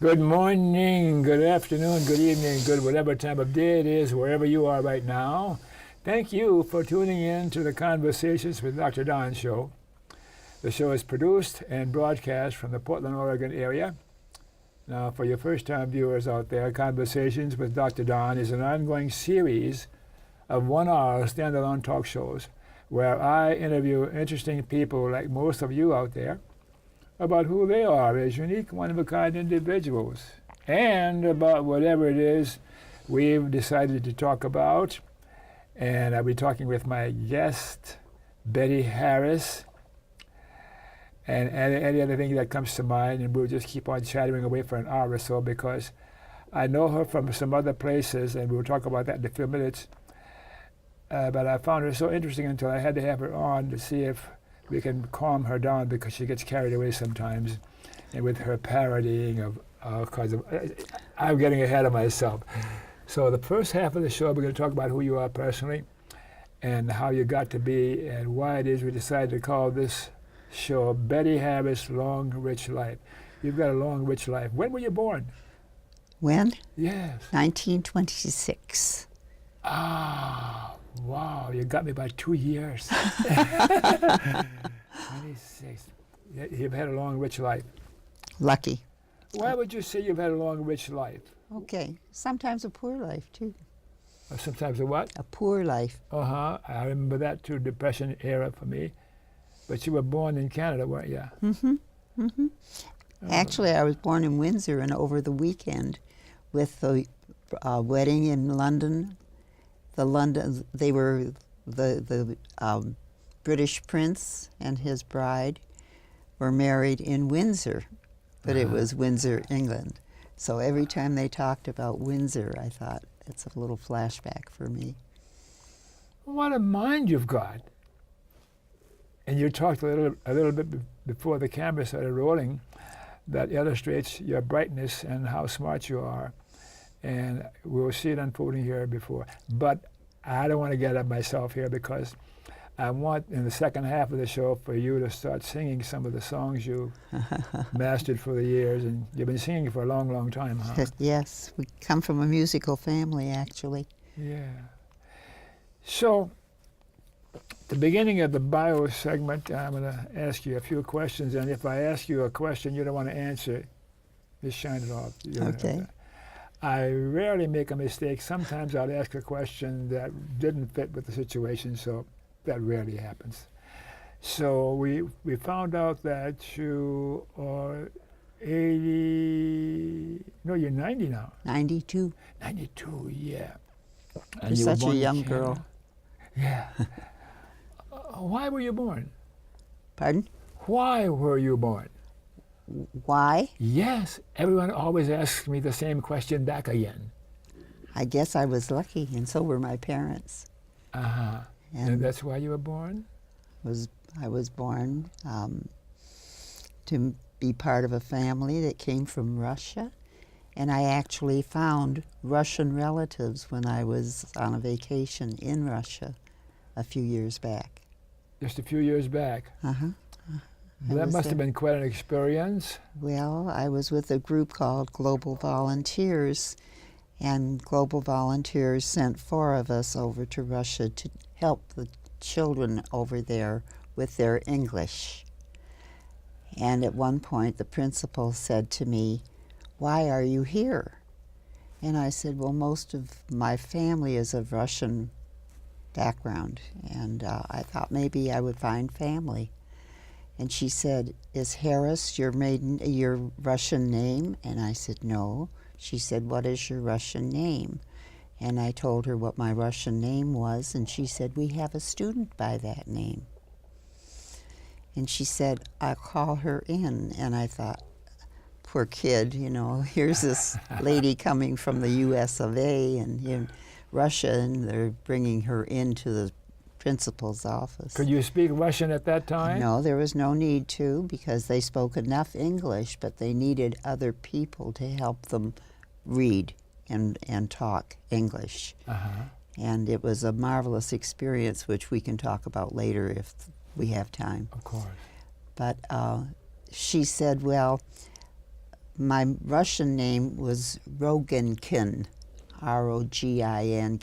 Good morning, good afternoon, good evening, good whatever time of day it is, wherever you are right now. Thank you for tuning in to the Conversations with Dr. Don show. The show is produced and broadcast from the Portland, Oregon area. Now, for your first-time viewers out there, Conversations with Dr. Don is an ongoing series of one-hour standalone talk shows where I interview interesting people like most of you out there about who they are as unique, one-of-a-kind individuals, and about whatever it is we've decided to talk about. And I'll be talking with my guest, Betty Harris, and any other thing that comes to mind, and we'll just keep on chattering away for an hour or so because I know her from some other places, and we'll talk about that in a few minutes. But I found her so interesting until I had to have her on to see if we can calm her down because she gets carried away sometimes, and with her parodying of all kinds of... I'm getting ahead of myself. So the first half of the show, we're going to talk about who you are personally and how you got to be and why it is we decided to call this show Betty Harris Long Rich Life. You've got a long, rich life. When were you born? When? Yes. 1926. Ah, wow, you got me by 2 years. 26. You've had a long, rich life. Lucky. Why would you say you've had a long, rich life? Okay. Sometimes a poor life, too. Or sometimes a what? A poor life. Uh-huh. I remember that, too, Depression era for me. But you were born in Canada, weren't you? Mm-hmm. Mm-hmm. Actually, I was born in Windsor, and over the weekend with the wedding in London, they were the British prince and his bride were married in Windsor, but it was Windsor, England. So every time they talked about Windsor, I thought it's a little flashback for me. What a mind you've got. And you talked a little bit before the camera started rolling that illustrates your brightness and how smart you are. And we'll see it unfolding here before. But I don't want to get up myself here because I want, in the second half of the show, for you to start singing some of the songs you mastered for the years. And you've been singing for a long, long time, huh? Yes, we come from a musical family, actually. Yeah. So, at the beginning of the bio segment, I'm going to ask you a few questions. And if I ask you a question you don't want to answer, just shine it off. Okay. I rarely make a mistake. Sometimes I'll ask a question that didn't fit with the situation, so that rarely happens. So we found out that you are 80, no, you're 90 now. 92. 92, yeah. You're such a young girl. Yeah. Why were you born? Pardon? Why were you born? Why? Yes, everyone always asks me the same question back again. I guess I was lucky, and so were my parents. Uh-huh. And that's why you were born? I was born to be part of a family that came from Russia, and I actually found Russian relatives when I was on a vacation in Russia a few years back. Just a few years back? Uh-huh. That must have been quite an experience. Well, I was with a group called Global Volunteers, and Global Volunteers sent 4 of us over to Russia to help the children over there with their English. And at one point, the principal said to me, "Why are you here?" And I said, well, most of my family is of Russian background, and I thought maybe I would find family. And she said, "Is Harris your Russian name?" And I said, "No." She said, "What is your Russian name?" And I told her what my Russian name was, and she said, "We have a student by that name." And she said, "I'll call her in." And I thought, poor kid, here's this lady coming from the US of A and in Russia, and they're bringing her into the principal's office. Could you speak Russian at that time? No, there was no need to, because they spoke enough English, but they needed other people to help them read and talk English. Uh-huh. And it was a marvelous experience, which we can talk about later if we have time. Of course. But she said, well, my Russian name was Roginkin, Roginkin,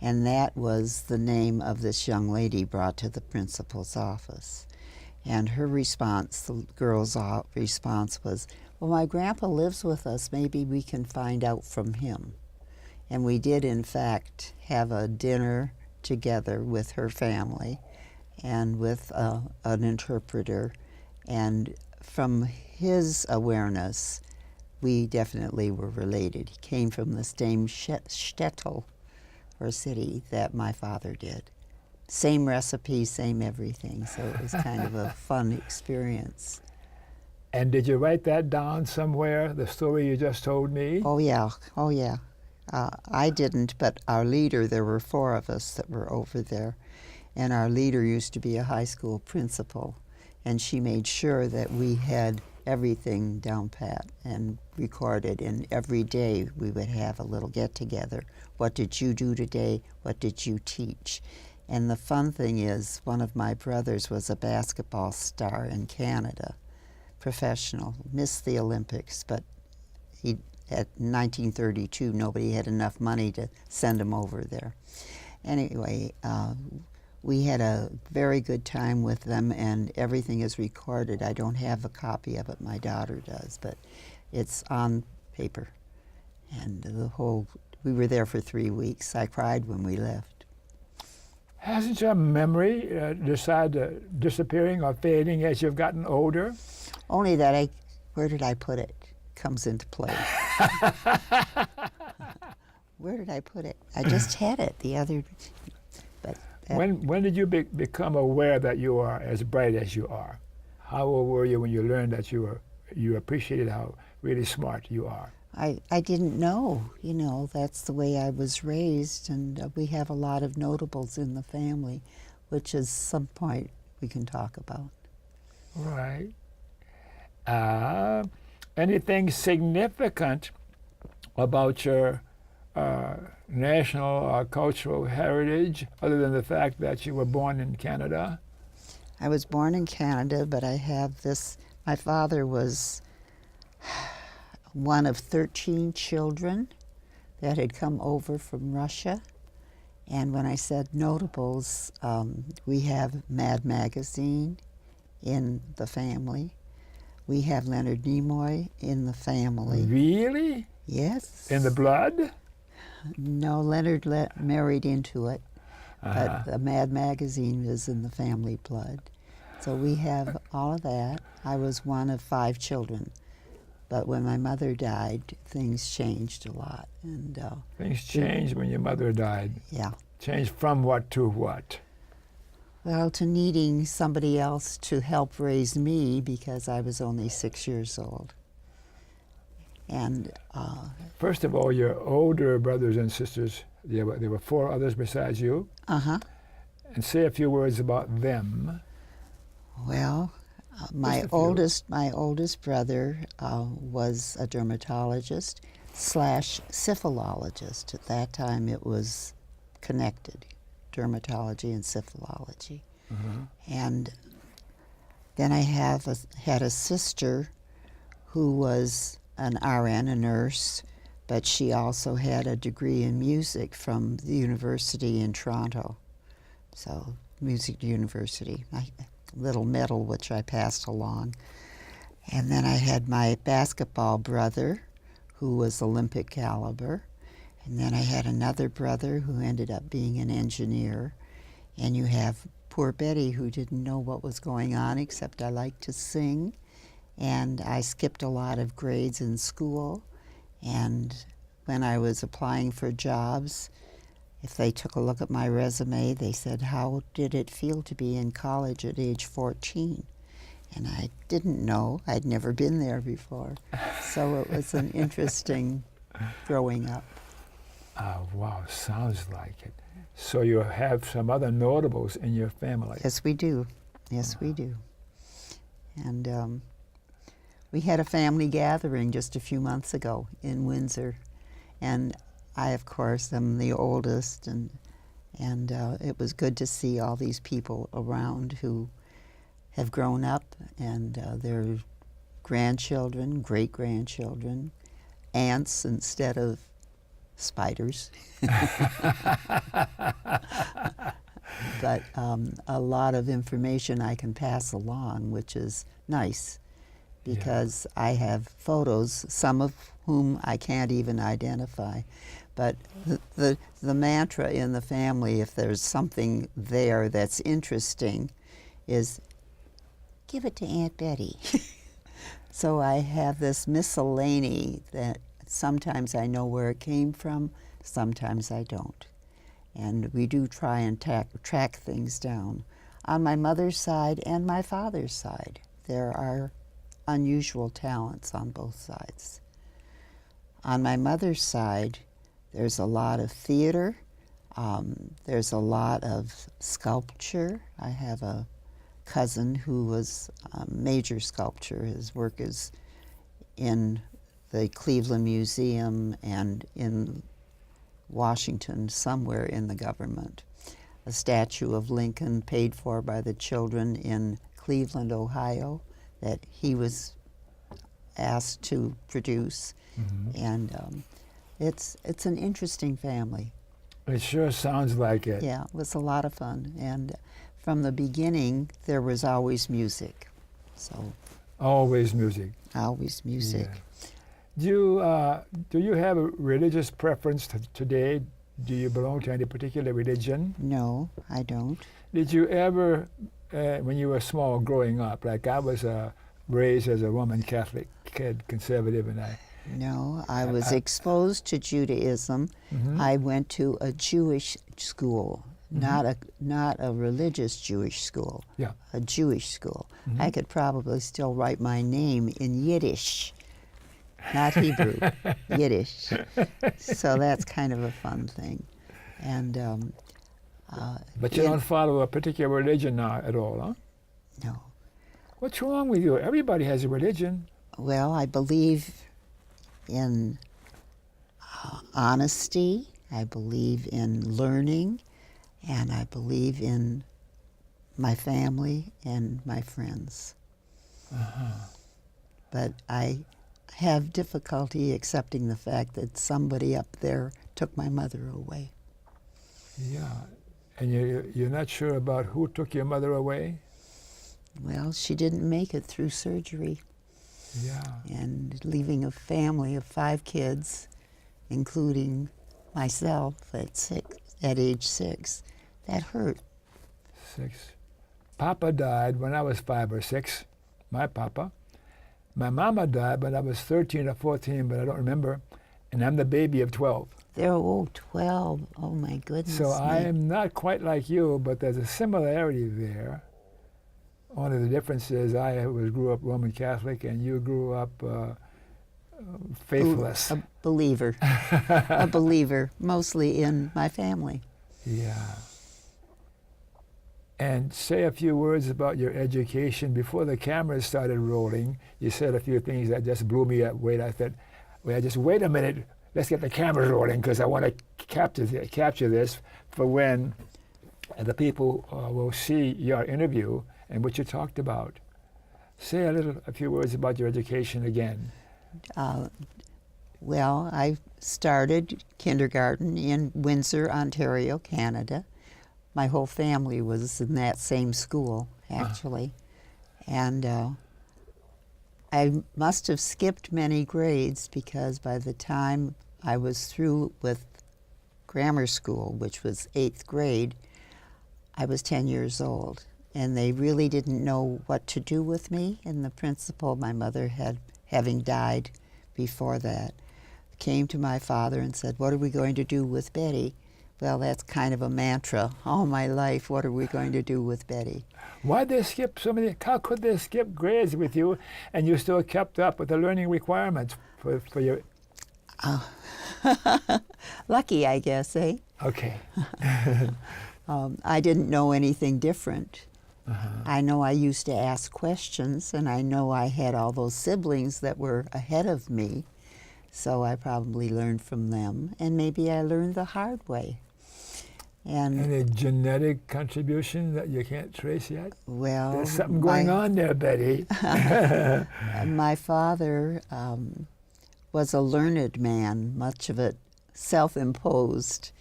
and that was the name of this young lady brought to the principal's office. And her response, the girl's response was, well, my grandpa lives with us, maybe we can find out from him. And we did, in fact, have a dinner together with her family and with an interpreter. And from his awareness, we definitely were related. He came from the same shtetl, or city, that my father did. Same recipe, same everything, so it was kind of a fun experience. And did you write that down somewhere, the story you just told me? Oh yeah, oh yeah. I didn't, but our leader, there were 4 of us that were over there, and our leader used to be a high school principal, and she made sure that we had everything down pat and recorded, and every day we would have a little get-together. What did you do today? What did you teach? And the fun thing is, one of my brothers was a basketball star in Canada, professional, missed the Olympics, but he, at 1932, nobody had enough money to send him over there. Anyway, we had a very good time with them, and everything is recorded. I don't have a copy of it, my daughter does, but it's on paper. And we were there for 3 weeks. I cried when we left. Hasn't your memory decided disappearing or fading as you've gotten older? Only that where did I put it comes into play. Where did I put it? I just had it the other. But when did you become aware that you are as bright as you are? How old were you when you learned that you appreciated how really smart you are? I didn't know. You know, that's the way I was raised, and we have a lot of notables in the family, which is some point we can talk about. Right. Anything significant about your national or cultural heritage, other than the fact that you were born in Canada? I was born in Canada, but I have this. My father was one of 13 children that had come over from Russia. And when I said notables, we have Mad Magazine in the family. We have Leonard Nimoy in the family. Really? Yes. In the blood? No, Leonard married into it, but the Mad Magazine is in the family blood. So we have all of that. I was one of 5 children, but when my mother died, things changed a lot. And things changed when your mother died? Yeah. Changed from what to what? Well, to needing somebody else to help raise me because I was only 6 years old. And first of all, your older brothers and sisters, there were 4 others besides you? Uh-huh. And say a few words about them. Well, my oldest brother was a dermatologist / syphilologist. At that time, it was connected, dermatology and syphilology. Mm-hmm. And then I had a sister who was an RN, a nurse, but she also had a degree in music from the university in Toronto. So, music university. Little medal which I passed along. And then I had my basketball brother who was Olympic caliber. And then I had another brother who ended up being an engineer. And you have poor Betty who didn't know what was going on except I liked to sing. And I skipped a lot of grades in school. And when I was applying for jobs, if they took a look at my resume, they said, how did it feel to be in college at age 14? And I didn't know. I'd never been there before. So it was an interesting growing up. Wow, sounds like it. So you have some other notables in your family? Yes, we do. Yes, we do. And we had a family gathering just a few months ago in Windsor. And I, of course, am the oldest, and it was good to see all these people around who have grown up, and they're grandchildren, great-grandchildren, ants instead of spiders. But a lot of information I can pass along, which is nice, because I have photos, some of whom I can't even identify. But the mantra in the family, if there's something there that's interesting, is give it to Aunt Betty. So I have this miscellany that sometimes I know where it came from, sometimes I don't. And we do try and track things down. On my mother's side and my father's side, there are unusual talents on both sides. On my mother's side, there's a lot of theater, there's a lot of sculpture. I have a cousin who was a major sculptor. His work is in the Cleveland Museum and in Washington, somewhere in the government. A statue of Lincoln paid for by the children in Cleveland, Ohio, that he was asked to produce. And it's an interesting family. It sure sounds like it. Yeah, it was a lot of fun. And from the beginning, there was always music. So Always music. always music. Yeah. Do you have a religious preference today? Do you belong to any particular religion? No, I don't. Did you ever, when you were small growing up, like I was raised as a Roman Catholic kid, conservative, and No, I was exposed to Judaism. I went to a Jewish school, not a religious Jewish school, Yeah. a Jewish school. I could probably still write my name in Yiddish, not Hebrew, Yiddish. So that's kind of a fun thing. And But you don't follow a particular religion now at all, huh? no. What's wrong with you? Everybody has a religion. Well, I believe in honesty, I believe in learning, and I believe in my family and my friends. But I have difficulty accepting the fact that somebody up there took my mother away. Yeah. And you're not sure about who took your mother away? Well, she didn't make it through surgery. Yeah. And leaving a family of 5 kids, including myself at age 6, that hurt. 6. Papa died when I was 5 or 6, my papa. My mama died when I was 13 or 14, but I don't remember. And I'm the baby of 12. They're 12. Oh my goodness. So me. I'm not quite like you, but there's a similarity there. One of the differences, I grew up Roman Catholic, and you grew up faithless. A believer. A believer, mostly in my family. Yeah. And say a few words about your education. Before the cameras started rolling, you said a few things that just blew me away. I thought, well, just wait a minute. Let's get the cameras rolling, because I want to capture this for when the people will see your interview and what you talked about. Say a few words about your education again. Well, I started kindergarten in Windsor, Ontario, Canada. My whole family was in that same school, actually. And I must have skipped many grades, because by the time I was through with grammar school, which was 8th grade, I was 10 years old. And they really didn't know what to do with me. And the principal, my mother having died before that, came to my father and said, "What are we going to do with Betty?" Well, that's kind of a mantra all my life. What are we going to do with Betty? Why'd they skip so many? How could they skip grades with you, and you still kept up with the learning requirements for your? Lucky, I guess, eh? Okay. I didn't know anything different. I know I used to ask questions, and I know I had all those siblings that were ahead of me, so I probably learned from them, and maybe I learned the hard way. And Any genetic contribution that you can't trace yet? well, There's something going on there, Betty. my father was a learned man, much of it self-imposed,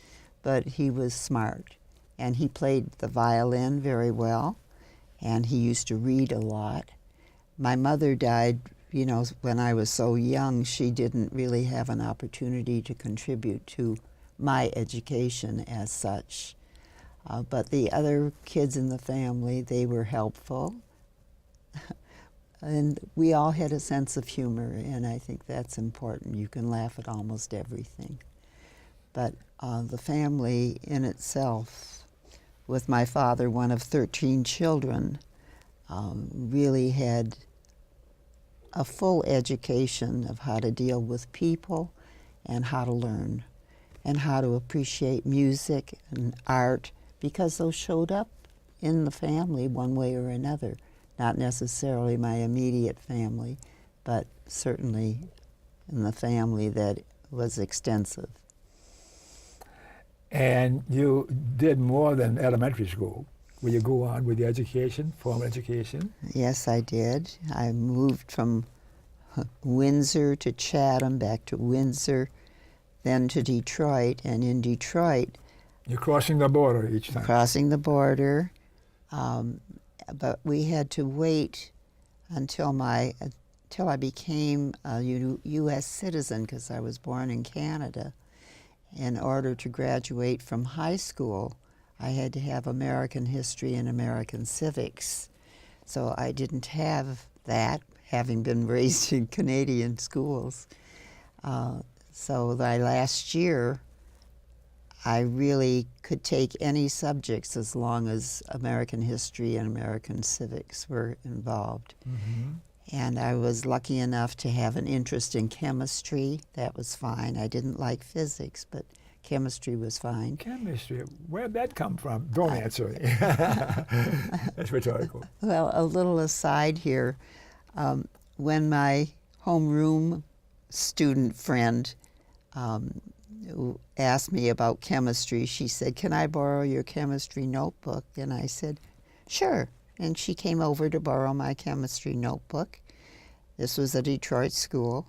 but he was smart. And he played the violin very well, and he used to read a lot. My mother died, you know, when I was so young. She didn't really have an opportunity to contribute to my education as such. But the other kids in the family, they were helpful. And we all had a sense of humor, and I think that's important. You can laugh at almost everything. But the family in itself, with my father, one of 13 children, really had a full education of how to deal with people and how to learn and how to appreciate music and art, because those showed up in the family one way or another. Not necessarily my immediate family, but certainly in the family that was extensive. And you did more than elementary school. Will you go on with the education, formal education? Yes, I did. I moved from Windsor to Chatham, back to Windsor, then to Detroit. And in Detroit, You're crossing the border each time. crossing the border, but we had to wait until I became a U.S. citizen, because I was born in Canada. In order to graduate from high school, I had to have American history and American civics. So I didn't have that, having been raised in Canadian schools. So my last year, I really could take any subjects as long as American history and American civics were involved. Mm-hmm. And I was lucky enough to have an interest in chemistry. That was fine. I didn't like physics, but chemistry was fine. Chemistry, where'd that come from? Don't answer me. That's rhetorical. Well, a little aside here. When my homeroom student friend asked me about chemistry, she said, "Can I borrow your chemistry notebook?" And I said, "Sure." And she came over to borrow my chemistry notebook. This was a Detroit school.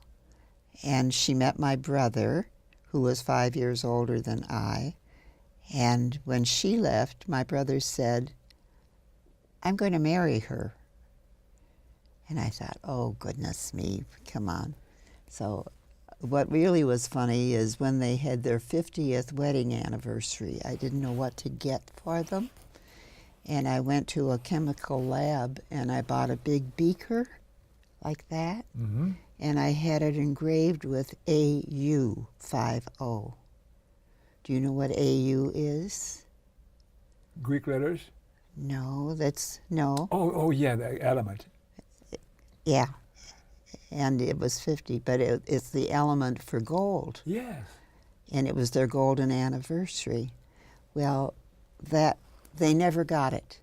And she met my brother, who was 5 years older than I. And when she left, my brother said, "I'm going to marry her." And I thought, oh, goodness me, come on. So what really was funny is when they had their 50th wedding anniversary, I didn't know what to get for them. And I went to a chemical lab and I bought a big beaker like that. Mm-hmm. And I had it engraved with AU 50. Do you know what AU is? Greek letters? No, no. Oh yeah, the element. Yeah. And it was 50, but it's the element for gold. Yes. And it was their golden anniversary. Well, they never got it.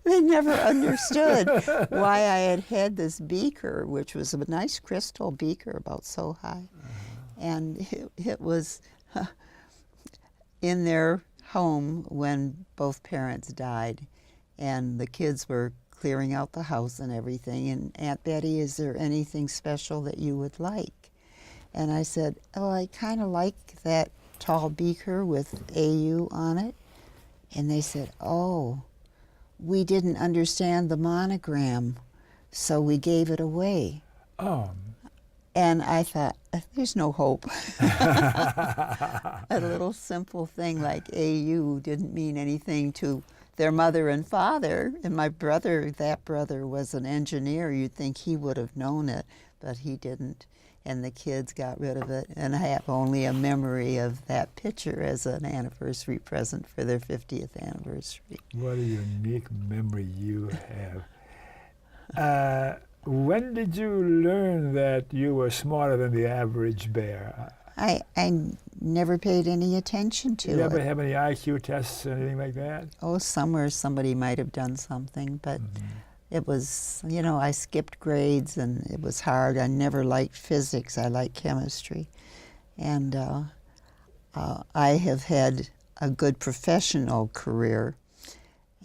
They never understood why I had this beaker, which was a nice crystal beaker about so high. And it was in their home when both parents died, and the kids were clearing out the house and everything. And Aunt Betty, is there anything special that you would like? And I said, oh, I kind of like that tall beaker with AU on it. And they said, oh, we didn't understand the monogram, so we gave it away. Oh. And I thought, there's no hope. A little simple thing like AU didn't mean anything to their mother and father. And my brother, that brother was an engineer. You'd think he would have known it, but he didn't. And the kids got rid of it. And I have only a memory of that picture as an anniversary present for their 50th anniversary. What a unique memory you have. When did you learn that you were smarter than the average bear? I never paid any attention to Did you ever it. have any IQ tests or anything like that? Oh, somewhere somebody might have done something, but it was, I skipped grades and it was hard. I never liked physics. I liked chemistry. And I have had a good professional career.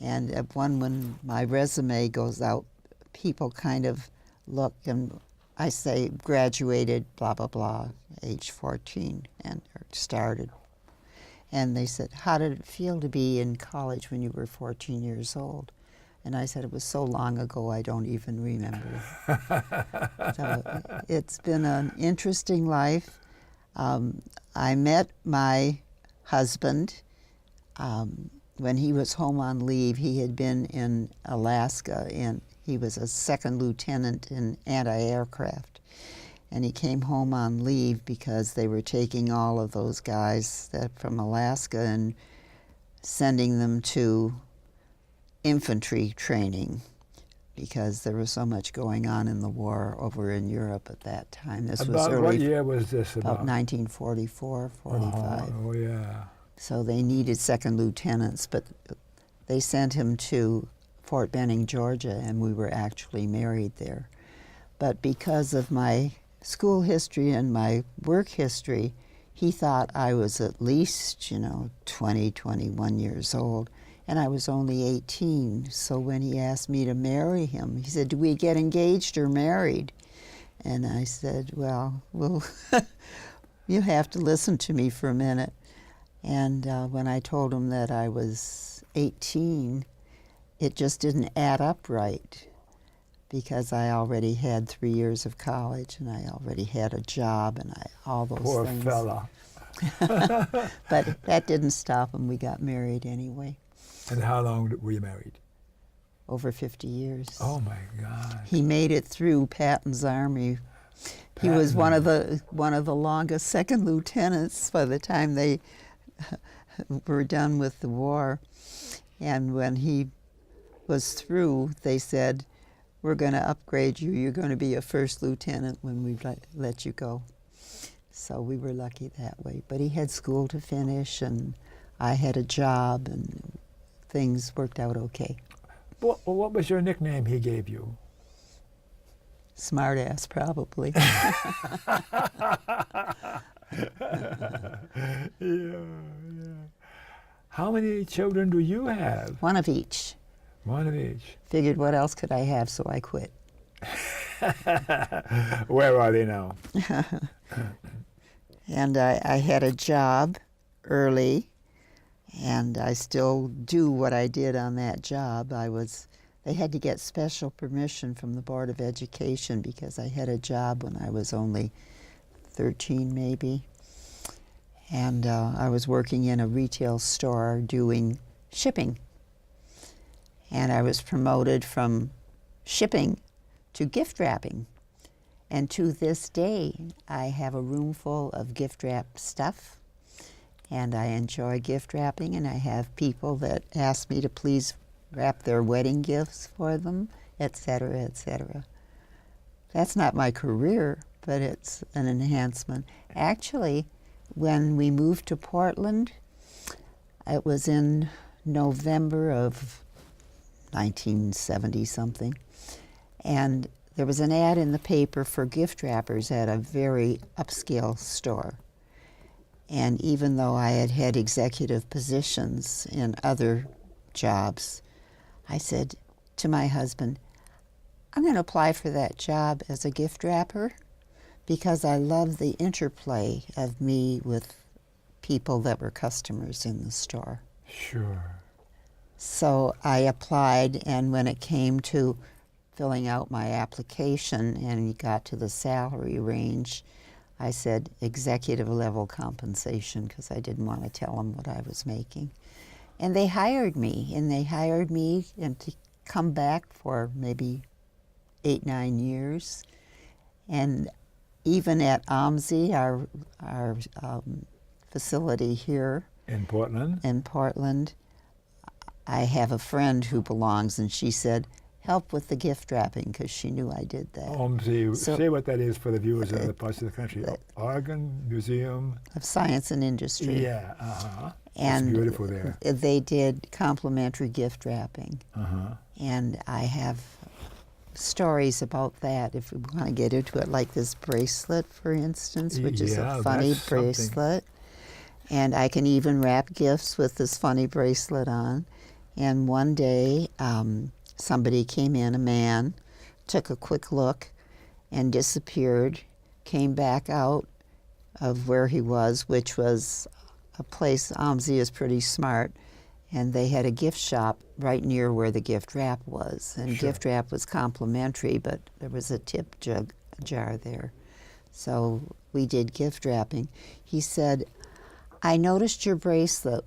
And when my resume goes out, people kind of look and I say graduated, blah, blah, blah, age 14, and or started. And they said, how did it feel to be in college when you were 14 years old? And I said, it was so long ago, I don't even remember. So it's been an interesting life. I met my husband when he was home on leave. He had been in Alaska, and he was a second lieutenant in anti-aircraft. And he came home on leave because they were taking all of those guys from Alaska and sending them to infantry training because there was so much going on in the war over in Europe at that time. This was early. What year was this about 1944, 45. Oh, yeah. So they needed second lieutenants, but they sent him to Fort Benning, Georgia, and we were actually married there. But because of my school history and my work history, he thought I was at least, 20, 21 years old, and I was only 18. So when he asked me to marry him, he said, do we get engaged or married? And I said, well, you have to listen to me for a minute. And when I told him that I was 18, it just didn't add up right because I already had 3 years of college and I already had a job and all those Poor things. fella. But that didn't stop him. We got married anyway. And how long were you married? Over 50 years. Oh my God. He made it through Patton's Army. He was one of the longest second lieutenants by the time they were done with the war. And when he was through, they said, we're going to upgrade you. You're going to be a first lieutenant when we let you go. So we were lucky that way. But he had school to finish, and I had a job, and things worked out okay. What was your nickname he gave you? Smart ass, probably. Yeah. How many children do you have? One of each. One of each. Figured what else could I have, so I quit. Where are they now? And I had a job early, and I still do what I did on that job. They had to get special permission from the Board of Education because I had a job when I was only 13 maybe. And I was working in a retail store doing shipping. And I was promoted from shipping to gift wrapping. And to this day, I have a room full of gift wrap stuff. And I enjoy gift wrapping, and I have people that ask me to please wrap their wedding gifts for them, etc., etc. That's not my career, but it's an enhancement. Actually, when we moved to Portland, it was in November of 1970-something, and there was an ad in the paper for gift wrappers at a very upscale store. And even though I had had executive positions in other jobs, I said to my husband, I'm going to apply for that job as a gift wrapper because I love the interplay of me with people that were customers in the store. Sure. So I applied, and when it came to filling out my application and we got to the salary range, I said executive level compensation because I didn't want to tell them what I was making. And they hired me, and to come back for maybe 8-9 years. And even at OMSI, our facility here In Portland? I have a friend who belongs, and she said, help with the gift wrapping, because she knew I did that. Say what that is for the viewers in other parts of the country. Oregon Museum of Science and Industry. Yeah, uh-huh. And it's beautiful there. They did complimentary gift wrapping. Uh-huh. And I have stories about that if we want to get into it, like this bracelet, for instance, which is a funny bracelet. And I can even wrap gifts with this funny bracelet on. And one day, somebody came in, a man, took a quick look and disappeared, came back out of where he was, which was a place, OMSI is pretty smart, and they had a gift shop right near where the gift wrap was. And Sure. gift wrap was complimentary, but there was a tip jar there. So we did gift wrapping. He said, I noticed your bracelet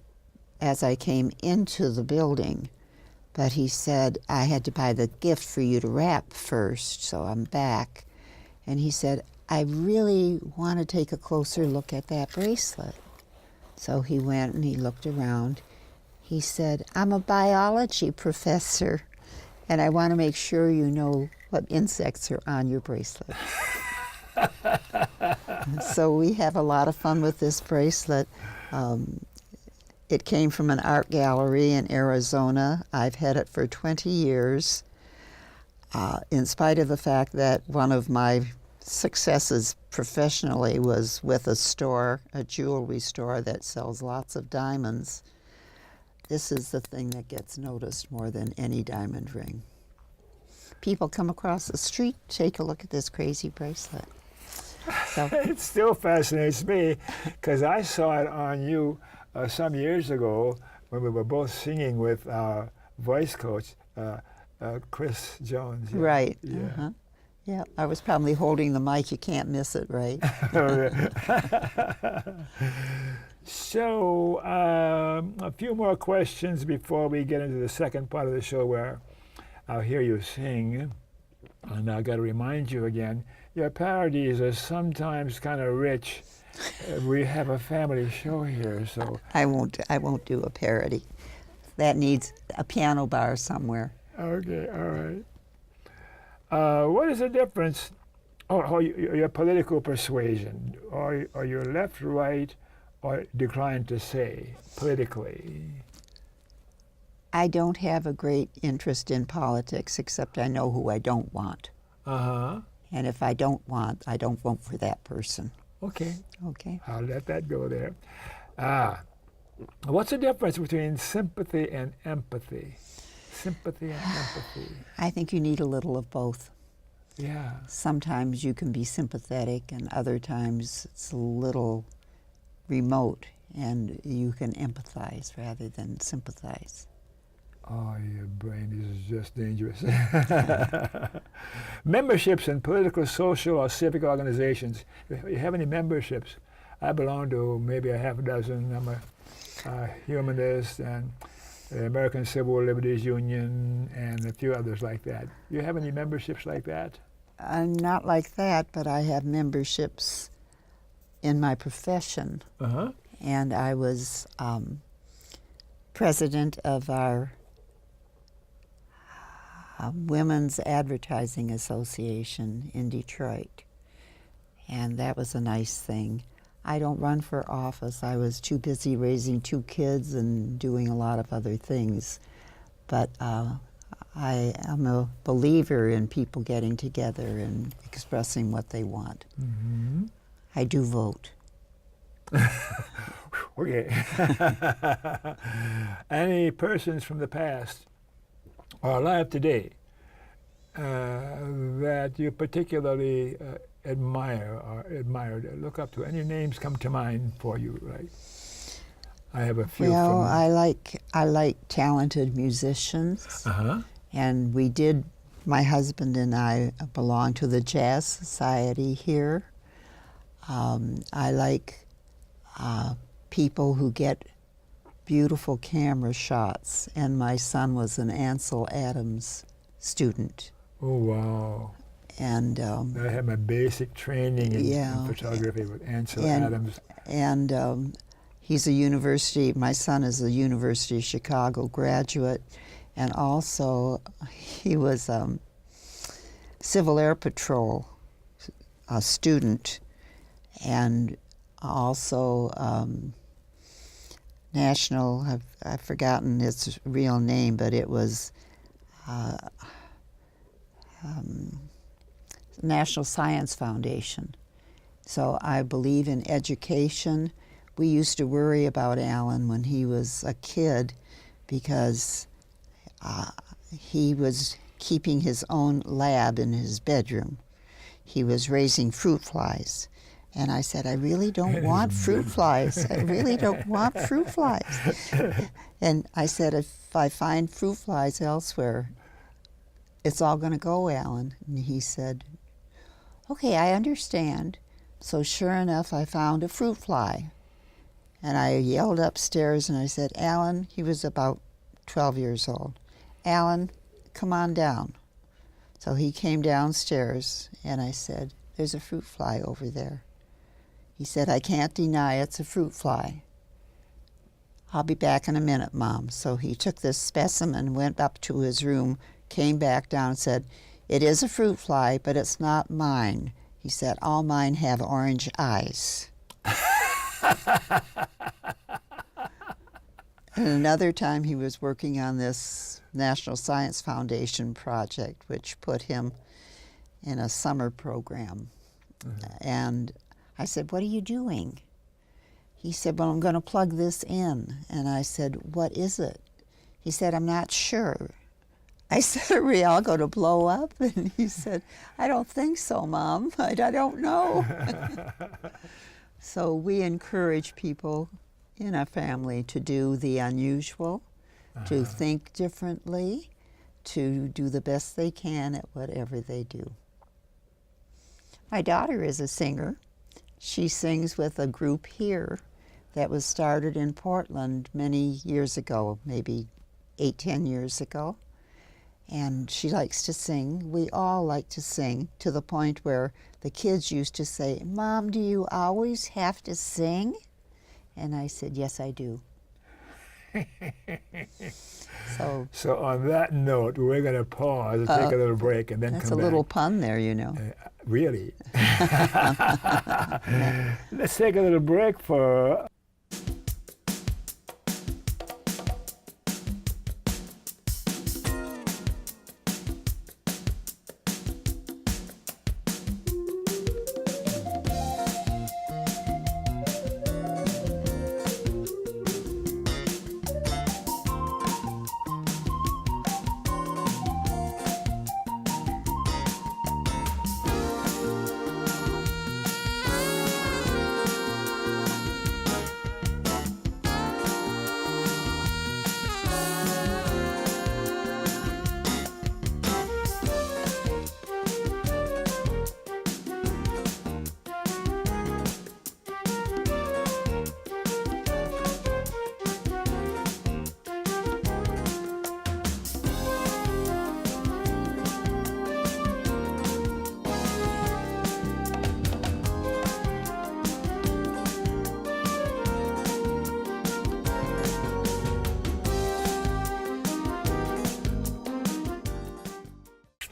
as I came into the building, but he said I had to buy the gift for you to wrap first, so I'm back. And he said, I really want to take a closer look at that bracelet. So he went and he looked around. He said, I'm a biology professor, and I want to make sure you know what insects are on your bracelet. So we have a lot of fun with this bracelet. It came from an art gallery in Arizona. I've had it for 20 years. In spite of the fact that one of my successes professionally was with a store, a jewelry store that sells lots of diamonds, this is the thing that gets noticed more than any diamond ring. People come across the street, take a look at this crazy bracelet. So, It still fascinates me because I saw it on you some years ago when we were both singing with our voice coach, Chris Jones. Yeah. right. Yeah. Uh-huh. Yeah, I was probably holding the mic. You can't miss it, right? So, a few more questions before we get into the second part of the show where I'll hear you sing. And I've got to remind you again, your parodies are sometimes kind of rich. We have a family show here, so. I won't do a parody. That needs a piano bar somewhere. Okay, all right. What is the difference, your political persuasion? Are you left, right, or decline to say politically? I don't have a great interest in politics, except I know who I don't want. Uh-huh. And if I don't want, I don't vote for that person. Okay, Okay. I'll let that go there. What's the difference between sympathy and empathy? Sympathy and empathy. I think you need a little of both. Yeah. Sometimes you can be sympathetic, and other times it's a little remote, and you can empathize rather than sympathize. Oh, your brain is just dangerous. Memberships in political, social, or civic organizations. If you have any memberships, I belong to maybe a half a dozen. I'm a humanist and the American Civil Liberties Union and a few others like that. Do you have any memberships like that? Not like that, but I have memberships in my profession. Uh-huh. And I was president of our Women's Advertising Association in Detroit. And that was a nice thing. I don't run for office. I was too busy raising 2 kids and doing a lot of other things. But I am a believer in people getting together and expressing what they want. Mm-hmm. I do vote. Okay. Any persons from the past or alive today that you particularly admire or admired, look up to? Any names come to mind for you, right? I have a few. Well, I like talented musicians, Uh-huh. and my husband and I belong to the Jazz Society here. I like people who get beautiful camera shots, and my son was an Ansel Adams student. Oh, wow. And I had my basic training in photography with Ansel Adams. And my son is a University of Chicago graduate, and also he was Civil Air Patrol student, and also I've forgotten its real name, but it was National Science Foundation. So I believe in education. we used to worry about Alan when he was a kid because he was keeping his own lab in his bedroom. He was raising fruit flies. And I said, I really don't want fruit flies. I really don't want fruit flies. And I said, if I find fruit flies elsewhere, it's all going to go, Alan. And he said, okay, I understand. So sure enough, I found a fruit fly. And I yelled upstairs and I said, Alan, he was about 12 years old. Alan, come on down. So he came downstairs and I said, there's a fruit fly over there. He said, I can't deny it's a fruit fly. I'll be back in a minute, Mom. So he took this specimen, went up to his room, came back down and said, it is a fruit fly, but it's not mine. He said, all mine have orange eyes. And another time he was working on this National Science Foundation project, which put him in a summer program. And I said, what are you doing? He said, well, I'm going to plug this in. And I said, what is it? He said, I'm not sure. I said, are we all going to blow up? And he said, I don't think so, Mom. I don't know. So we encourage people in a family to do the unusual, to think differently, to do the best they can at whatever they do. My daughter is a singer. She sings with a group here that was started in Portland many years ago, maybe 8-10 years ago. And she likes to sing. We all like to sing, to the point where the kids used to say, Mom, do you always have to sing? And I said, yes, I do. So on that note, we're going to pause and take a little break and then come back. That's a little pun there, you know. Really? Let's take a little break for...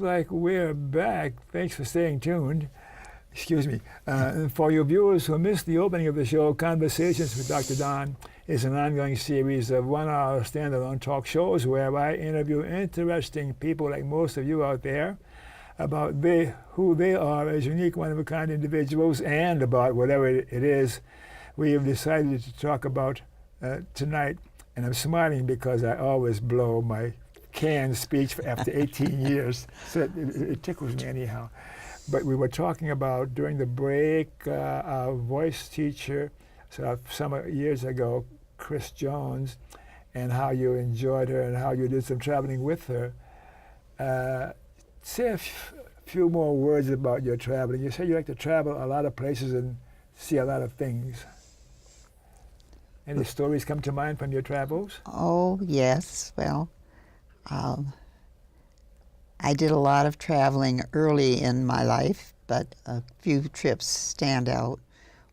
Like we're back. Thanks for staying tuned. Excuse me. For your viewers who missed the opening of the show, Conversations with Dr. Don is an ongoing series of one-hour standalone talk shows where I interview interesting people like most of you out there about who they are as unique, one-of-a-kind individuals, and about whatever it is we have decided to talk about tonight. And I'm smiling because I always blow my canned speech after 18 years, so it tickles me anyhow. But we were talking about, during the break, our voice teacher, some years ago, Chris Jones, and how you enjoyed her and how you did some traveling with her. Say a few more words about your traveling. You said you like to travel a lot of places and see a lot of things. Any stories come to mind from your travels? Oh, yes. Well, I did a lot of traveling early in my life, but a few trips stand out.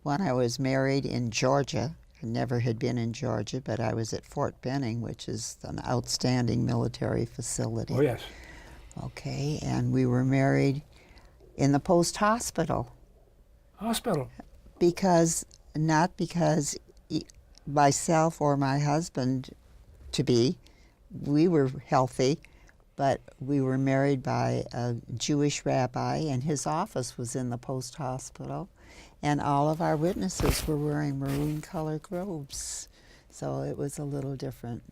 One, I was married in Georgia. I never had been in Georgia, but I was at Fort Benning, which is an outstanding military facility. Oh, yes. Okay, and we were married in the post hospital. Hospital? Not because myself or my husband to be, we were healthy, but we were married by a Jewish rabbi, and his office was in the post hospital, and all of our witnesses were wearing maroon-colored robes, so it was a little different.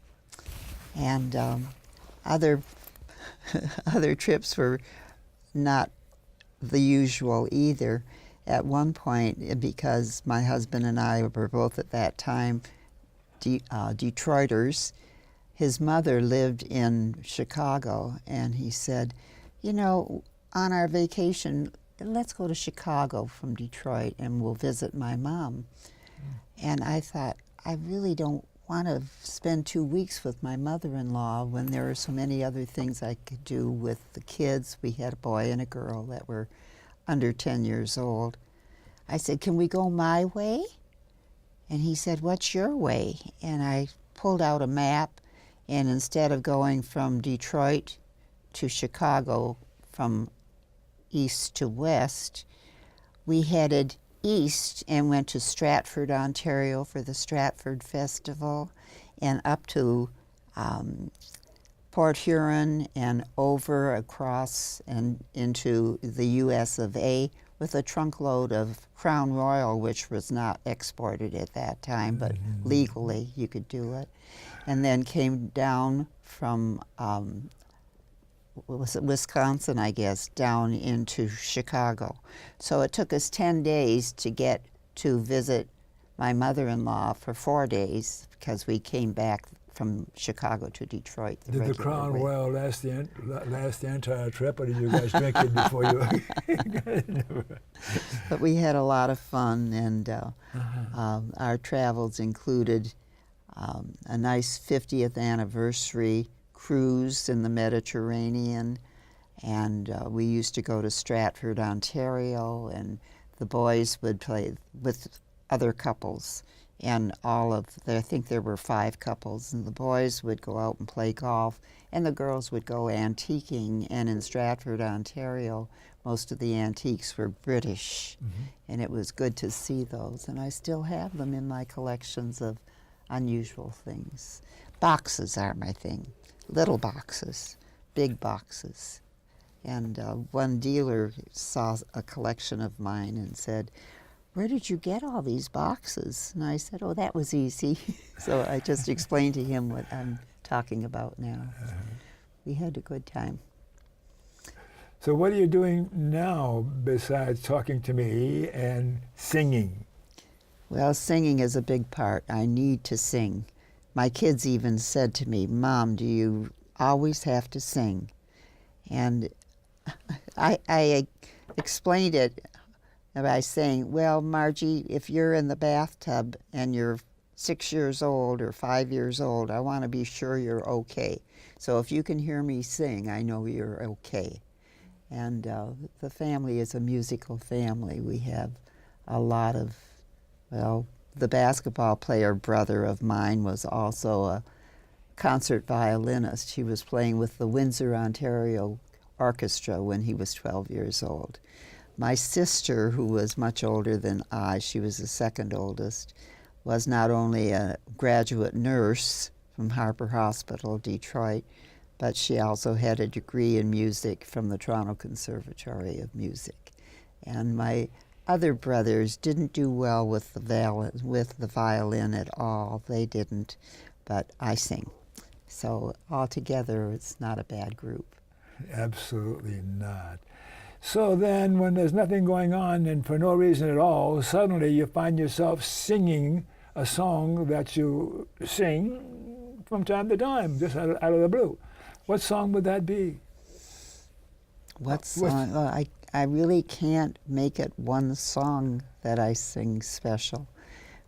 And other other trips were not the usual either. At one point, because my husband and I were both at that time Detroiters, his mother lived in Chicago, and he said, you know, on our vacation, let's go to Chicago from Detroit and we'll visit my mom. And I thought, I really don't want to spend 2 weeks with my mother-in-law when there are so many other things I could do with the kids. We had a boy and a girl that were under 10 years old. I said, can we go my way? And he said, what's your way? And I pulled out a map, and instead of going from Detroit to Chicago from east to west, we headed east and went to Stratford, Ontario for the Stratford Festival, and up to Port Huron and over across and into the US of A with a trunkload of Crown Royal, which was not exported at that time, but legally you could do it. And then came down from was it Wisconsin, I guess, down into Chicago. So it took us 10 days to get to visit my mother-in-law for 4 days because we came back from Chicago to Detroit. Did the Crown Royal last the entire trip, or did you guys drink it before you? But we had a lot of fun, and our travels included a nice 50th anniversary cruise in the Mediterranean, and we used to go to Stratford, Ontario, and the boys would play with other couples, and I think there were 5 couples, and the boys would go out and play golf, and the girls would go antiquing, and in Stratford, Ontario, most of the antiques were British, and it was good to see those, and I still have them in my collections of unusual things. Boxes are my thing. Little boxes, big boxes. And one dealer saw a collection of mine and said, where did you get all these boxes? And I said, oh, that was easy. So I just explained to him what I'm talking about now. We had a good time. So what are you doing now besides talking to me and singing? Well, singing is a big part. I need to sing. My kids even said to me, Mom, do you always have to sing? And I explained it by saying, well, Margie, if you're in the bathtub and you're 6 years old or 5 years old, I want to be sure you're okay. So if you can hear me sing, I know you're okay. And the family is a musical family. We have a lot of, well, the basketball player brother of mine was also a concert violinist. He was playing with the Windsor, Ontario Orchestra when he was 12 years old. My sister, who was much older than I, she was the second oldest, was not only a graduate nurse from Harper Hospital, Detroit, but she also had a degree in music from the Toronto Conservatory of Music. And my other brothers didn't do well with the violin at all. They didn't, but I sing. So altogether, it's not a bad group. Absolutely not. So then, when there's nothing going on and for no reason at all, suddenly you find yourself singing a song that you sing from time to time, just out of the blue. What song would that be? What song? Well, I really can't make it one song that I sing special,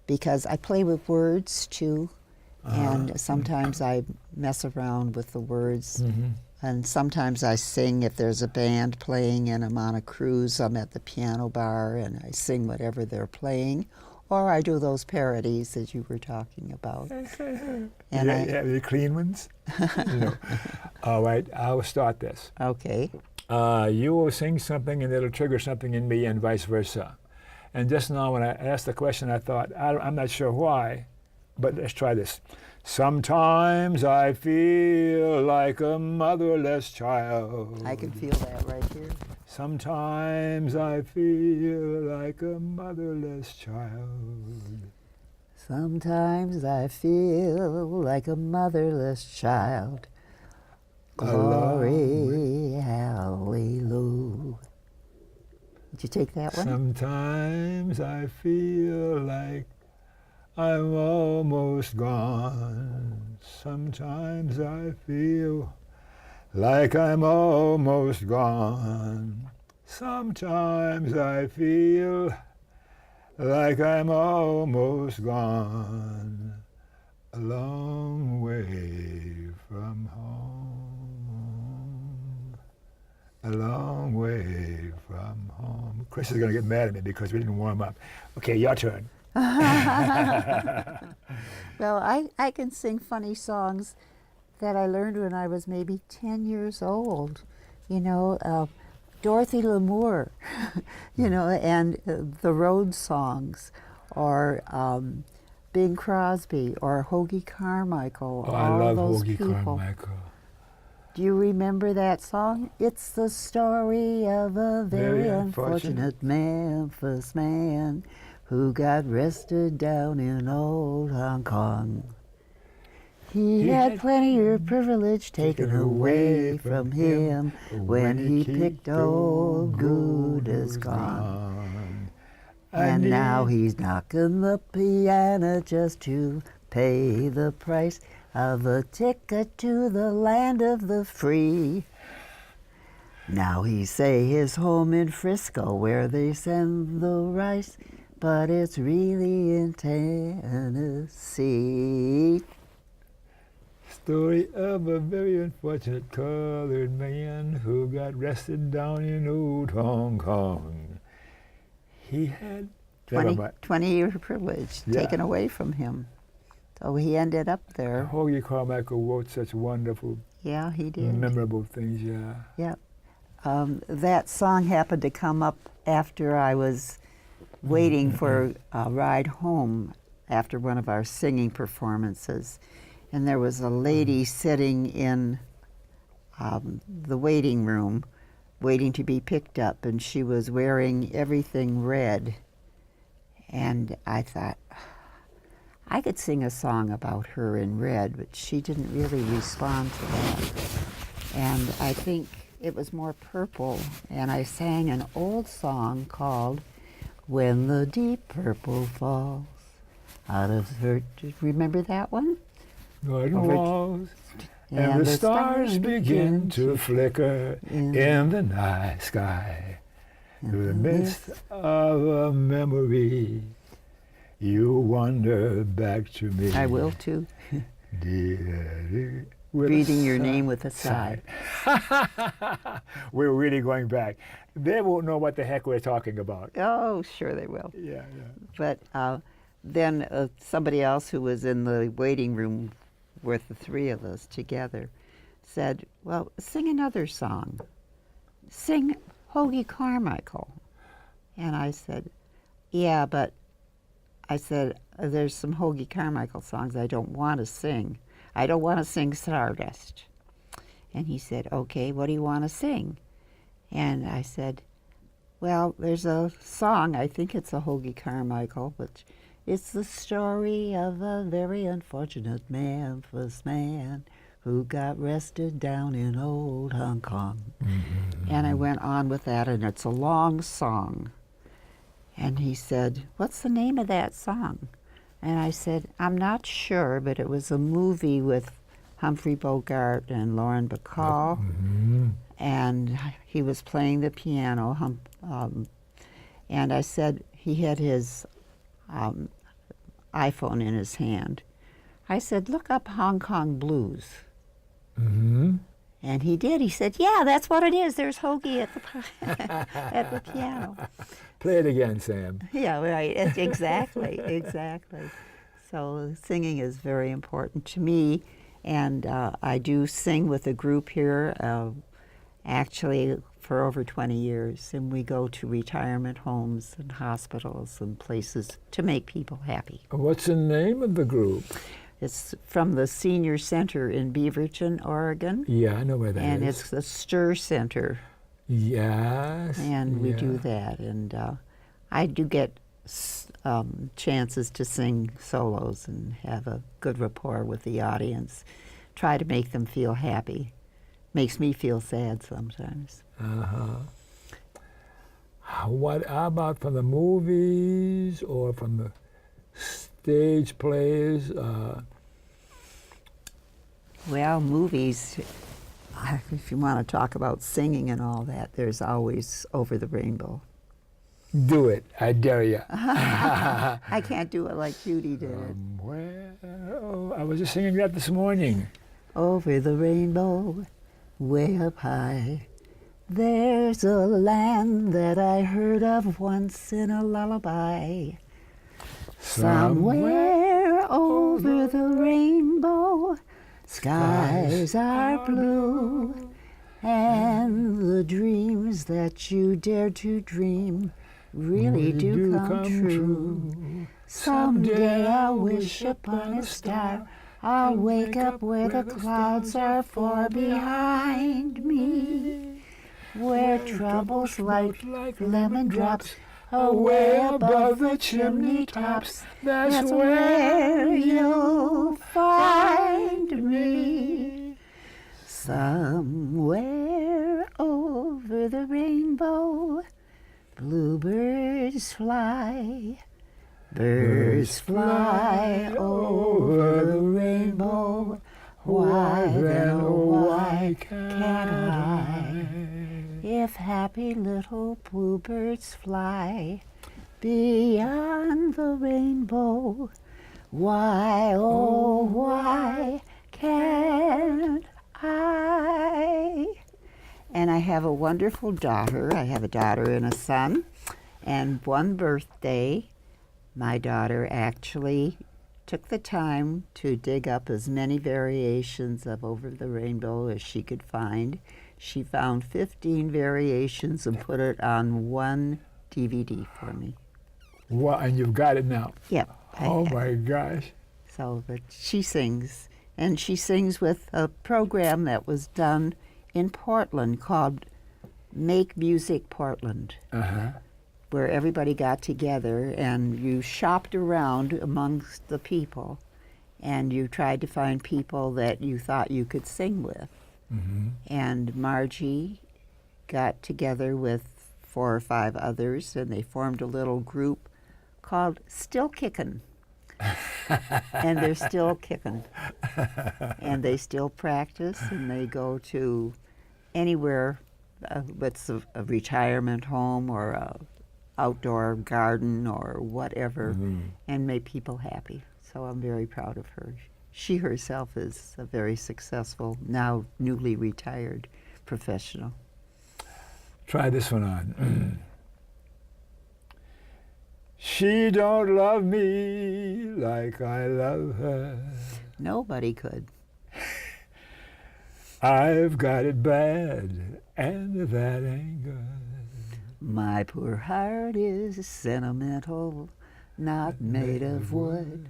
because I play with words too, and sometimes I mess around with the words, and sometimes I sing if there's a band playing and I'm on a cruise, I'm at the piano bar and I sing whatever they're playing, or I do those parodies that you were talking about. And the clean ones? All right, I'll start this. Okay. You will sing something and it'll trigger something in me and vice versa. And just now when I asked the question, I thought, I'm not sure why, But let's try this. Sometimes I feel like a motherless child. I can feel that right here. Sometimes I feel like a motherless child. Sometimes I feel like a motherless child. Glory, hallelujah. Did you take that one? Sometimes I feel like I'm almost gone. Sometimes I feel like I'm almost gone. Sometimes I feel like I'm almost gone. A long way from home. A long way from home. Chris is going to get mad at me because we didn't warm up. Okay, your turn. Well, I can sing funny songs that I learned when I was maybe 10 years old. You know, Dorothy Lamour, you know, and the road songs, or Bing Crosby, or Hoagie Carmichael. Oh, I all love those Hoagie people. Carmichael. Do you remember that song? It's the story of a very unfortunate Memphis man who got arrested down in old Hong Kong. He had plenty of privilege taken away from him when he picked old good as gone. And now he's knocking the piano just to pay the price of a ticket to the land of the free. Now he say his home in Frisco where they send the rice, but it's really in Tennessee. Story of a very unfortunate colored man who got arrested down in old Hong Kong. He had 20 year privilege taken away from him. So he ended up there. Hoagie Carmichael wrote such wonderful, Yeah, he did. memorable things, yeah. Yeah. That song happened to come up after I was waiting for a ride home after one of our singing performances. And there was a lady sitting in the waiting room waiting to be picked up, and she was wearing everything red. And I thought, I could sing a song about her in red, but she didn't really respond to that. And I think it was more purple, and I sang an old song called When the Deep Purple Falls Out of Her. Do you remember that one? Garden walls, and the stars begin to flicker in the night sky. Through the midst of a memory, you wander back to me. I will too. Dear, Reading your name with a sigh. We're really going back. They won't know what the heck we're talking about. Oh, sure they will. Yeah. But then somebody else who was in the waiting room with the three of us together said, well, sing another song. Sing Hoagie Carmichael. And I said, yeah, but I said, there's some Hoagie Carmichael songs I don't want to sing. I don't want to sing Stardust. And he said, okay, what do you want to sing? And I said, well, there's a song, I think it's a Hoagie Carmichael, but it's the story of a very unfortunate Memphis man who got arrested down in old Hong Kong. Mm-hmm. And I went on with that, and it's a long song. And he said, what's the name of that song? And I said, I'm not sure, but it was a movie with Humphrey Bogart and Lauren Bacall. Mm-hmm. And he was playing the piano. And I said, he had his iPhone in his hand. I said, look up Hong Kong Blues. Mm-hmm. And he did. He said, yeah, that's what it is. There's Hoagie at the at the piano. Play it again, Sam. Yeah, right. Exactly. So singing is very important to me. And I do sing with a group here. Actually, for over 20 years, and we go to retirement homes and hospitals and places to make people happy. What's the name of the group? It's from the Senior Center in Beaverton, Oregon. Yeah, I know where that is. And it's the Stir Center. Yes. And we do that. And I do get chances to sing solos and have a good rapport with the audience. Try to make them feel happy. Makes me feel sad sometimes. What about from the movies or from the stage plays? Well, movies, if you want to talk about singing and all that, there's always Over the Rainbow. Do it. I dare you. I can't do it like Judy did. Well, I was just singing that this morning. Over the rainbow, way up high, there's a land that I heard of once in a lullaby. Somewhere over the rainbow, skies are blue, and the dreams that you dare to dream really do come true. Someday I'll wish upon a star, I'll wake up where the clouds are far behind me, where troubles like lemon drops away above the chimney tops. That's where you'll find me. Somewhere over the rainbow, bluebirds fly. Birds fly over the rainbow. Why then, oh, why can't I? If happy little bluebirds fly beyond the rainbow, why, oh, why can't I? And I have a wonderful daughter. I have a daughter and a son. And one birthday, my daughter actually took the time to dig up as many variations of Over the Rainbow as she could find. She found 15 variations and put it on one DVD for me. Wow, and you've got it now. Yep. Oh my gosh. So, but she sings. And she sings with a program that was done in Portland called Make Music Portland. Where everybody got together and you shopped around amongst the people and you tried to find people that you thought you could sing with. And Margie got together with 4 or 5 others and they formed a little group called Still Kickin'. And they're still kicking. And they still practice and they go to anywhere, it's a retirement home or a outdoor garden or whatever, and make people happy. So I'm very proud of her. She herself is a very successful, now newly retired professional. Try this one on. She don't love me like I love her. Nobody could. I've got it bad, and that ain't good. My poor heart is sentimental, not made of wood.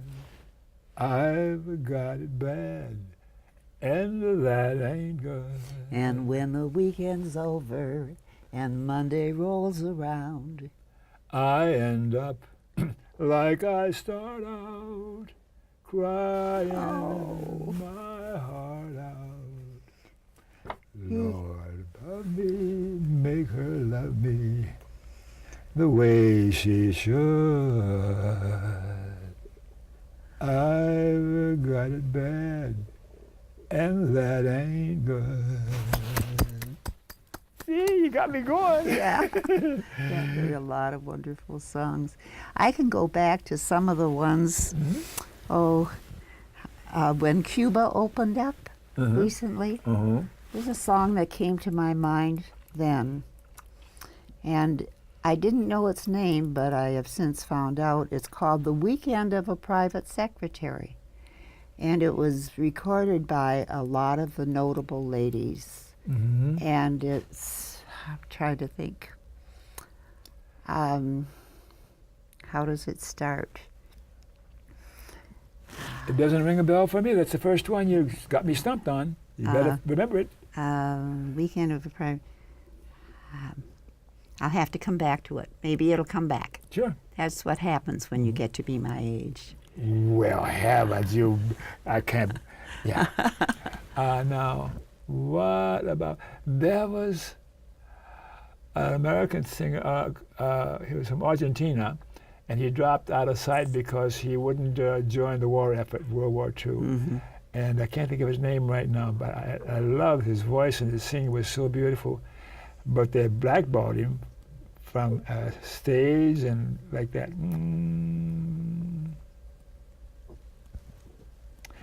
I've got it bad, and that ain't good. And when the weekend's over and Monday rolls around, I end up like I start out, crying my heart out. Lord, love me, make her love me the way she should. I've got it bad, and that ain't good. See, you got me going. Yeah. Yeah, there are a lot of wonderful songs. I can go back to some of the ones, when Cuba opened up recently. There's a song that came to my mind then. And I didn't know its name, but I have since found out. It's called The Weekend of a Private Secretary. And it was recorded by a lot of the notable ladies. And it's I'm trying to think. How does it start? It doesn't ring a bell for me. That's the first one you got me stumped on. You better remember it. Weekend of the Prime. I'll have to come back to it. Maybe it'll come back. Sure. That's what happens when you get to be my age. Well, haven't you? I can't. Yeah. Now, what about? There was an American singer. He was from Argentina, and he dropped out of sight because he wouldn't join the war effort, World War II. Mm-hmm. And I can't think of his name right now, but I love his voice, and his singing was so beautiful. But they blackballed him from stage and like that.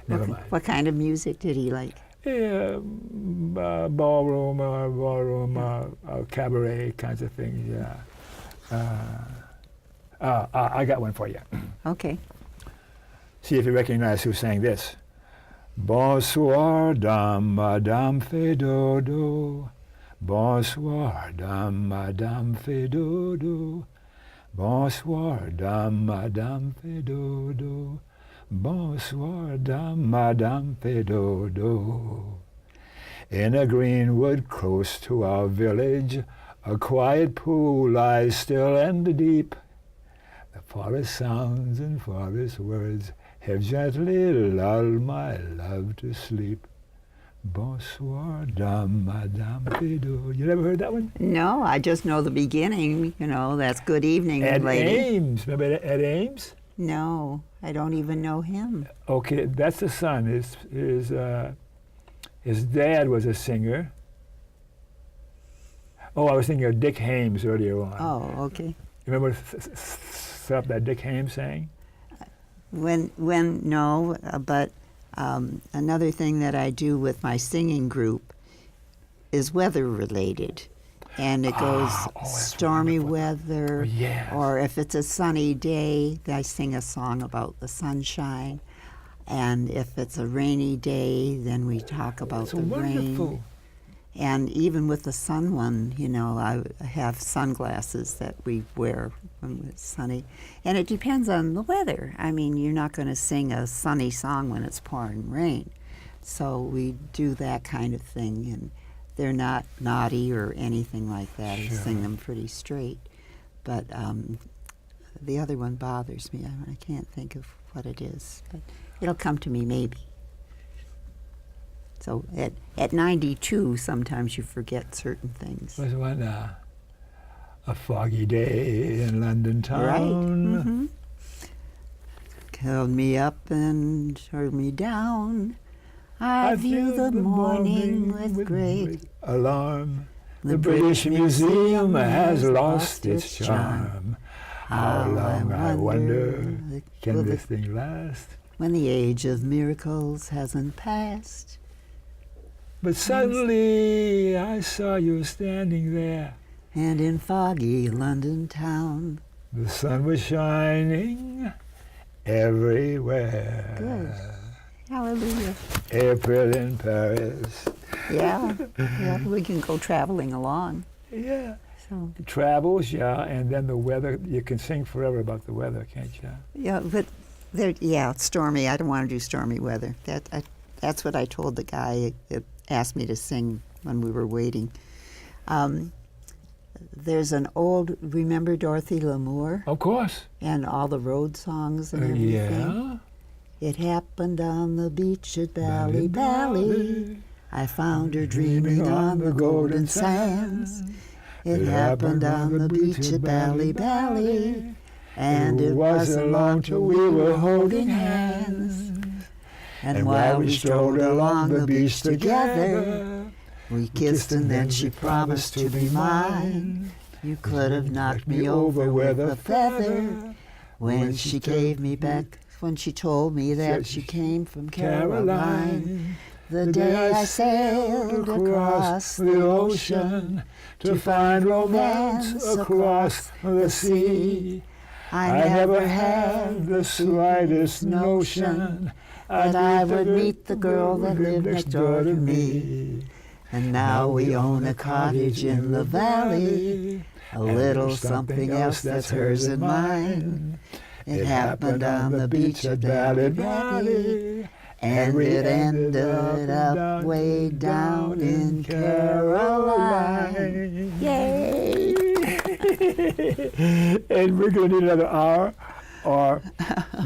Never mind. What kind of music did he like? Yeah, ballroom, cabaret kinds of things. Yeah. I got one for you. Okay. See if you recognize who sang this. Bonsoir, dame, madame fait dodo. Bonsoir, dame, madame fait dodo. Bonsoir, dame, madame fait dodo. Bonsoir, dame, madame fait dodo. In a green wood close to our village, a quiet pool lies still and deep. The forest sounds and forest words have gently lulled my love to sleep. Bonsoir, dame, madame fait dodo. You never heard that one? No, I just know the beginning. You know, that's good evening, Ed lady. Ames. Remember Ed Ames? No, I don't even know him. Okay, that's the son. His dad was a singer. Oh, I was thinking of Dick Haymes earlier on. Oh, okay. You remember stuff that Dick Haymes sang? No, but another thing that I do with my singing group is weather related. And it goes stormy weather, yes. Or if it's a sunny day, I sing a song about the sunshine. And if it's a rainy day, then we talk about the wonderful. rain. And even with the sun one, you know, I have sunglasses that we wear when it's sunny. And it depends on the weather. I mean, you're not going to sing a sunny song when it's pouring rain. So we do that kind of thing. And they're not naughty or anything like that. Sure. I sing them pretty straight. But the other one bothers me. I can't think of what it is. But it'll come to me maybe. So at 92, sometimes you forget certain things. Was one a foggy day in London town? Right. Mm-hmm. Held me up and turned me down. I view the morning with great alarm. The British Museum has lost its charm. How long, I wonder, can this thing last? When the age of miracles hasn't passed. But suddenly I saw you standing there. And in foggy London town. The sun was shining everywhere. Good. Hallelujah. April in Paris. Yeah, we can go traveling along. Yeah. So. Travels, yeah, and then the weather. You can sing forever about the weather, can't you? Yeah, but stormy. I don't want to do stormy weather. That's what I told the guy that asked me to sing when we were waiting. There's an old, remember Dorothy Lamour? Of course. And all the road songs and everything. Yeah. It happened on the beach at Bally Bally. I found her dreaming on the golden sands. It happened on the beach at Bally Bally. And it wasn't long till we were holding hands. And while we strolled along the beach together, we kissed and then she promised to be mine. You could have knocked me over with a feather when she gave me back, when she told me that she came from Caroline. The day I sailed across the ocean to find romance across the sea, I never had the slightest notion that I would meet the girl that lived next door to me. And now we own a cottage in the valley, a little something else that's hers and mine. It happened on the beach at Valley, and it ended up way down in Caroline. Yay! And we're going to need another hour, or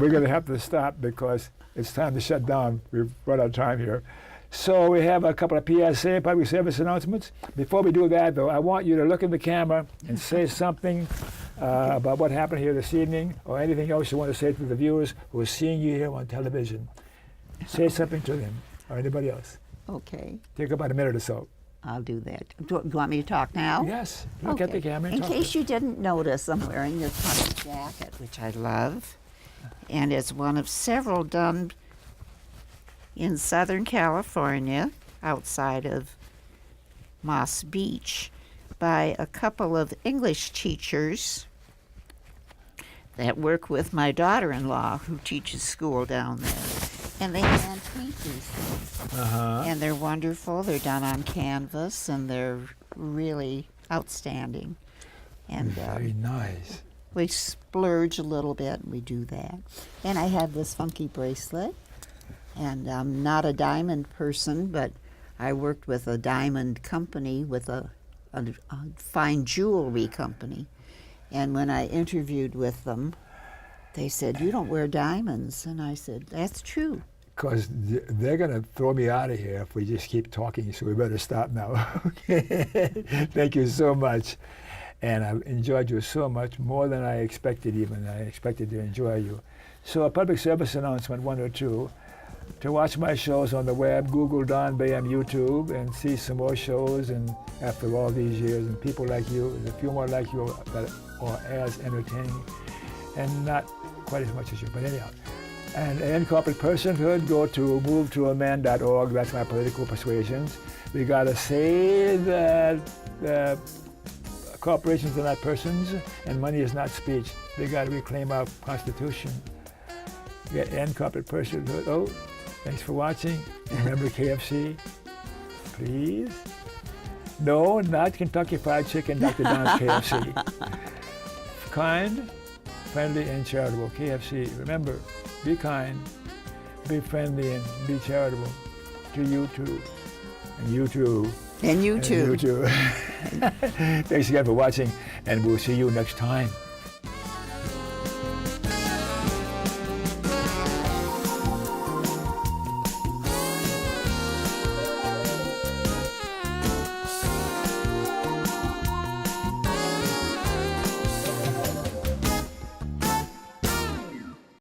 we're going to have to stop because it's time to shut down. We've run out of time here. So we have a couple of PSA, public service announcements. Before we do that, though, I want you to look in the camera and say something about what happened here this evening, or anything else you want to say to the viewers who are seeing you here on television. Say something to them, or anybody else. Okay, Take about a minute or so. I'll do that. Do you want me to talk now? Yes, look at the camera and In talk. case you didn't notice, I'm wearing this funny jacket, which I love. And it's one of several done in Southern California, outside of Moss Beach, by a couple of English teachers that work with my daughter-in-law, who teaches school down there. And they hand paint these things. And they're wonderful. They're done on canvas, and they're really outstanding. And Very nice. we splurge a little bit, and we do that. And I have this funky bracelet. And I'm not a diamond person, but I worked with a diamond company, with a fine jewelry company. And when I interviewed with them, they said, "You don't wear diamonds." And I said, "That's true." Because they're going to throw me out of here if we just keep talking, so we better stop now. Okay. Thank you so much. And I've enjoyed you so much, more than I expected even. I expected to enjoy you. So a public service announcement, 1 or 2. To watch my shows on the web, Google Don Baham YouTube, and see some more shows. And after all these years, and people like you, there's a few more like you that are as entertaining, and not quite as much as you, but anyhow. And in corporate personhood, go to movetoaman.org. That's my political persuasions. We got to say that corporations are not persons, and money is not speech. We got to reclaim our Constitution. We got to end corporate personhood. Oh, thanks for watching. Remember KFC, please. No, not Kentucky Fried Chicken, Dr. Don's KFC. Kind, friendly, and charitable. KFC. Remember, be kind, be friendly, and be charitable. To you too. And you too. And you too. And you too. Thanks again for watching, and we'll see you next time.